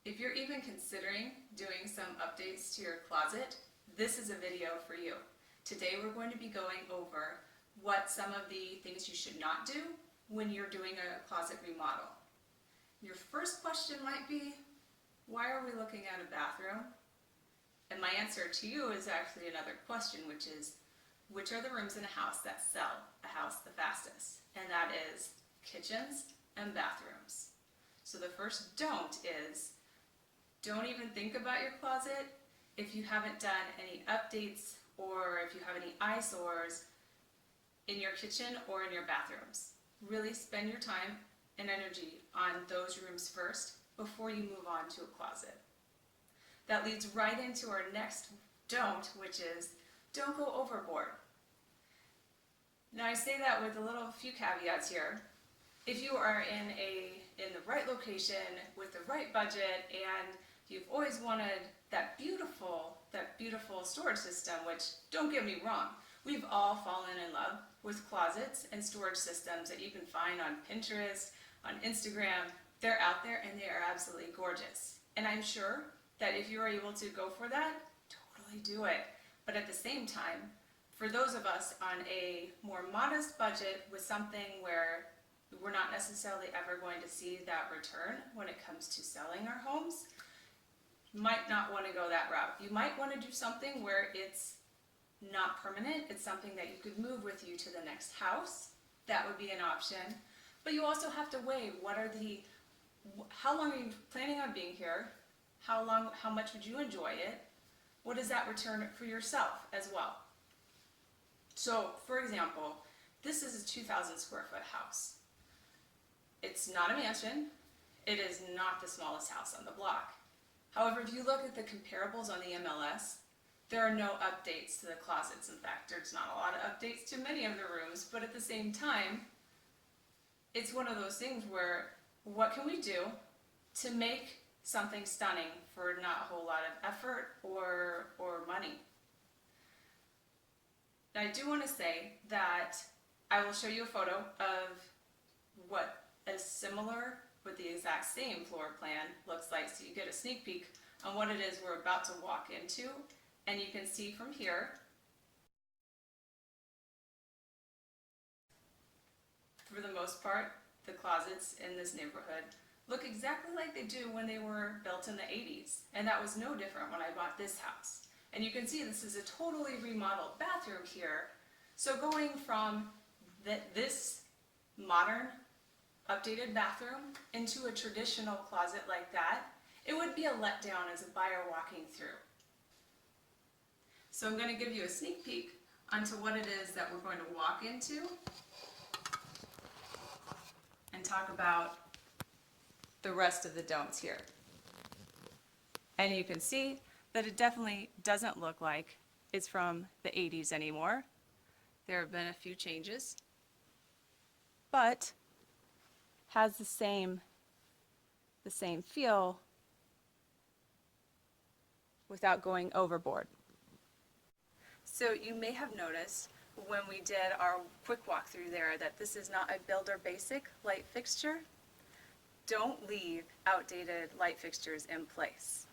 If you're even considering doing some updates to your closet, this is a video for you. Today we're going to be going over what some of the things you should not do when you're doing a closet remodel. Your first question might be, why are we looking at a bathroom? And my answer to you is actually another question, which is, which are the rooms in a house that sell a house the fastest? And that is kitchens and bathrooms. So the first don't is, don't even think about your closet if you haven't done any updates or if you have any eyesores in your kitchen or in your bathrooms. Really spend your time and energy on those rooms first before you move on to a closet. That leads right into our next don't, which is don't go overboard. Now I say that with a few caveats here. If you are in the right location with the right budget and you've always wanted that beautiful storage system, which, don't get me wrong, we've all fallen in love with closets and storage systems that you can find on Pinterest, on Instagram. They're out there and they are absolutely gorgeous. And I'm sure that if you're able to go for that, totally do it. But at the same time, for those of us on a more modest budget with something where we're not necessarily ever going to see that return when it comes to selling our homes, you might not want to go that route. You might want to do something where it's not permanent. It's something that you could move with you to the next house. That would be an option. But you also have to weigh how long are you planning on being here? How much would you enjoy it? What is that return for yourself as well? So, for example, this is a 2,000 square foot house. It's not a mansion. It is not the smallest house on the block. However, if you look at the comparables on the MLS, there are no updates to the closets. In fact, there's not a lot of updates to many of the rooms, but at the same time, it's one of those things where what can we do to make something stunning for not a whole lot of effort or money? Now, I do want to say that I will show you a photo of what a similar with the exact same floor plan looks like, so you get a sneak peek on what it is we're about to walk into. And you can see from here, for the most part, the closets in this neighborhood look exactly like they do when they were built in the 80s. And that was no different when I bought this house. And you can see this is a totally remodeled bathroom here. So going from this modern, updated bathroom into a traditional closet like that, it would be a letdown as a buyer walking through. So I'm going to give you a sneak peek onto what it is that we're going to walk into and talk about the rest of the don'ts here. And you can see that it definitely doesn't look like it's from the 80s anymore. There have been a few changes, but has the same feel without going overboard. So you may have noticed when we did our quick walkthrough there that this is not a builder basic light fixture. Don't leave outdated light fixtures in place.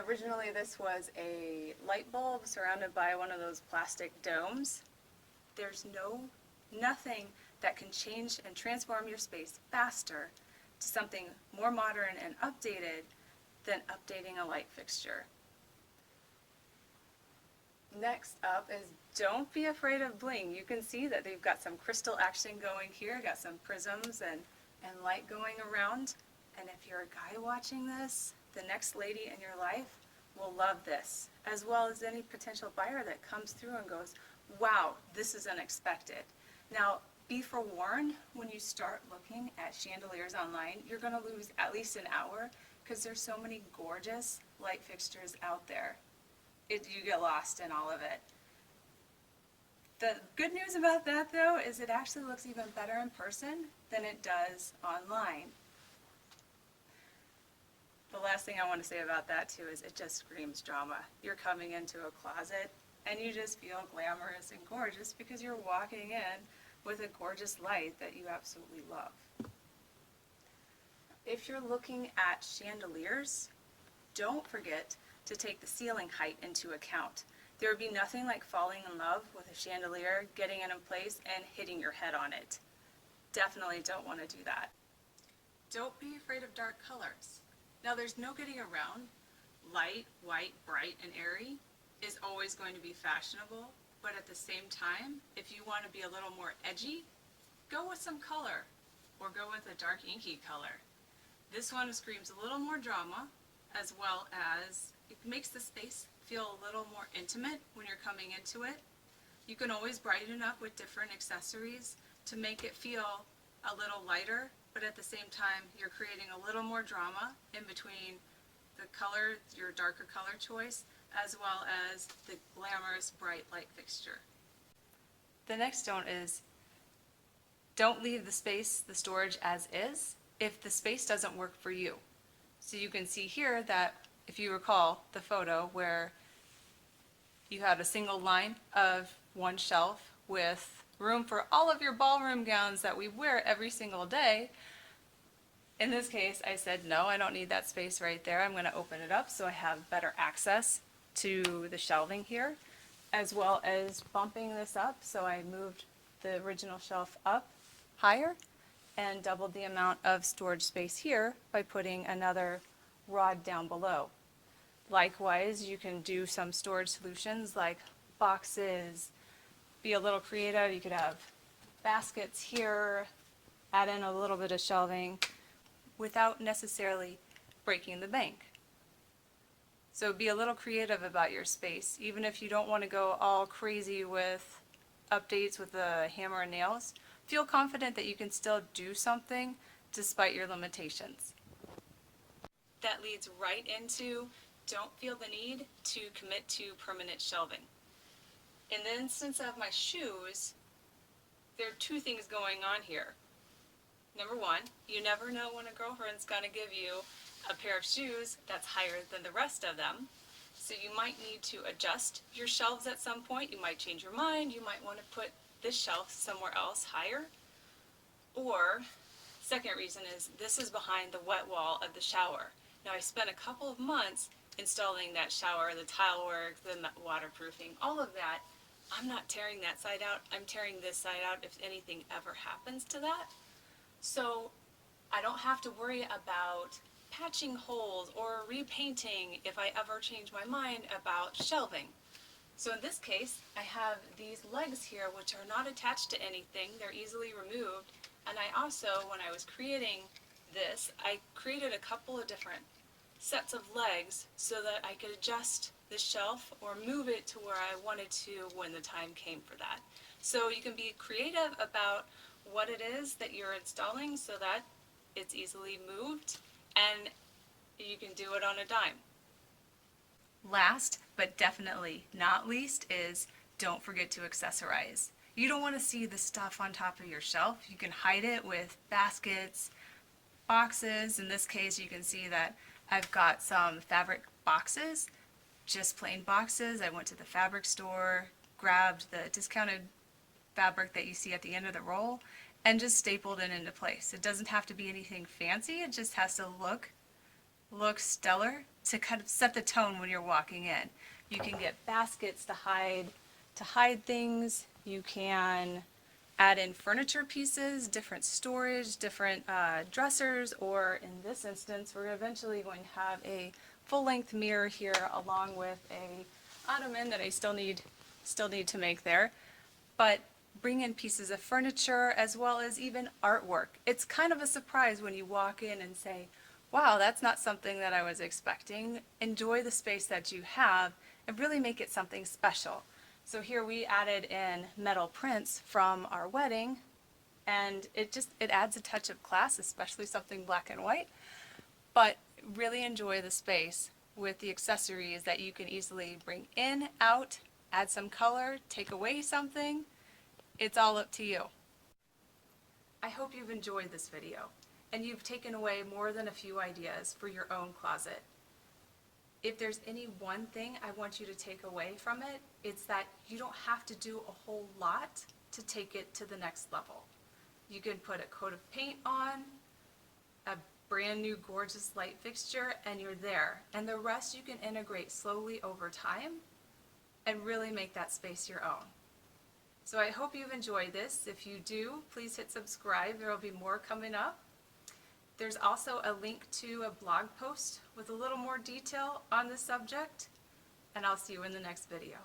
Originally this was a light bulb surrounded by one of those plastic domes. There's nothing that can change and transform your space faster to something more modern and updated than updating a light fixture. Next up is don't be afraid of bling. You can see that they've got some crystal action going here, got some prisms and light going around. And if you're a guy watching this, the next lady in your life will love this, as well as any potential buyer that comes through and goes, wow, this is unexpected. Now, be forewarned, when you start looking at chandeliers online, you're going to lose at least an hour because there's so many gorgeous light fixtures out there. You get lost in all of it. The good news about that, though, is it actually looks even better in person than it does online. The last thing I want to say about that, too, is it just screams drama. You're coming into a closet and you just feel glamorous and gorgeous because you're walking in with a gorgeous light that you absolutely love. If you're looking at chandeliers, don't forget to take the ceiling height into account. There would be nothing like falling in love with a chandelier, getting it in place, and hitting your head on it. Definitely don't want to do that. Don't be afraid of dark colors. Now there's no getting around. Light, white, bright, and airy is always going to be fashionable, but at the same time, if you want to be a little more edgy, go with some color, or go with a dark inky color. This one screams a little more drama, as well as it makes the space feel a little more intimate when you're coming into it. You can always brighten up with different accessories to make it feel a little lighter, but at the same time you're creating a little more drama in between the color, your darker color choice, as well as the glamorous bright light fixture. The next don't is, don't leave the space, the storage as is, if the space doesn't work for you. So you can see here that, if you recall the photo where you had a single line of one shelf with room for all of your ballroom gowns that we wear every single day. In this case, I said, no, I don't need that space right there. I'm going to open it up so I have better access to the shelving here, as well as bumping this up. So I moved the original shelf up higher and doubled the amount of storage space here by putting another rod down below. Likewise, you can do some storage solutions like boxes, be a little creative. You could have baskets here, add in a little bit of shelving without necessarily breaking the bank. So be a little creative about your space, even if you don't want to go all crazy with updates with the hammer and nails. Feel confident that you can still do something despite your limitations. That leads right into, don't feel the need to commit to permanent shelving. In the instance of my shoes, there are two things going on here. Number one, you never know when a girlfriend's gonna give you a pair of shoes that's higher than the rest of them. So you might need to adjust your shelves at some point. You might change your mind. You might want to put this shelf somewhere else higher. Or, second reason is, this is behind the wet wall of the shower. Now I spent a couple of months installing that shower, the tile work, the waterproofing, all of that. I'm not tearing that side out. I'm tearing this side out if anything ever happens to that. So I don't have to worry about patching holes or repainting if I ever change my mind about shelving. So in this case, I have these legs here which are not attached to anything. They're easily removed. And I also, when I was creating this, I created a couple of different sets of legs so that I could adjust the shelf or move it to where I wanted to when the time came for that. So you can be creative about what it is that you're installing so that it's easily moved and you can do it on a dime. Last, but definitely not least, is don't forget to accessorize. You don't want to see the stuff on top of your shelf. You can hide it with baskets, boxes. In this case, you can see that I've got some fabric boxes, just plain boxes. I went to the fabric store, grabbed the discounted fabric that you see at the end of the roll, and just stapled it into place. It doesn't have to be anything fancy. It just has to look stellar to kind of set the tone when you're walking in. You can get baskets to hide things. You can add in furniture pieces, different storage, different dressers, or in this instance, we're eventually going to have a full-length mirror here along with a ottoman that I still need to make there. But bring in pieces of furniture as well as even artwork. It's kind of a surprise when you walk in and say, wow, that's not something that I was expecting. Enjoy the space that you have and really make it something special. So here we added in metal prints from our wedding, and it adds a touch of class, especially something black and white. But really enjoy the space with the accessories that you can easily bring in, out, add some color, take away something. It's all up to you. I hope you've enjoyed this video and you've taken away more than a few ideas for your own closet. If there's any one thing I want you to take away from it, it's that you don't have to do a whole lot to take it to the next level. You can put a coat of paint on, a brand new gorgeous light fixture and you're there. And the rest you can integrate slowly over time and really make that space your own. So I hope you've enjoyed this. If you do, please hit subscribe. There will be more coming up. There's also a link to a blog post with a little more detail on the subject, and I'll see you in the next video.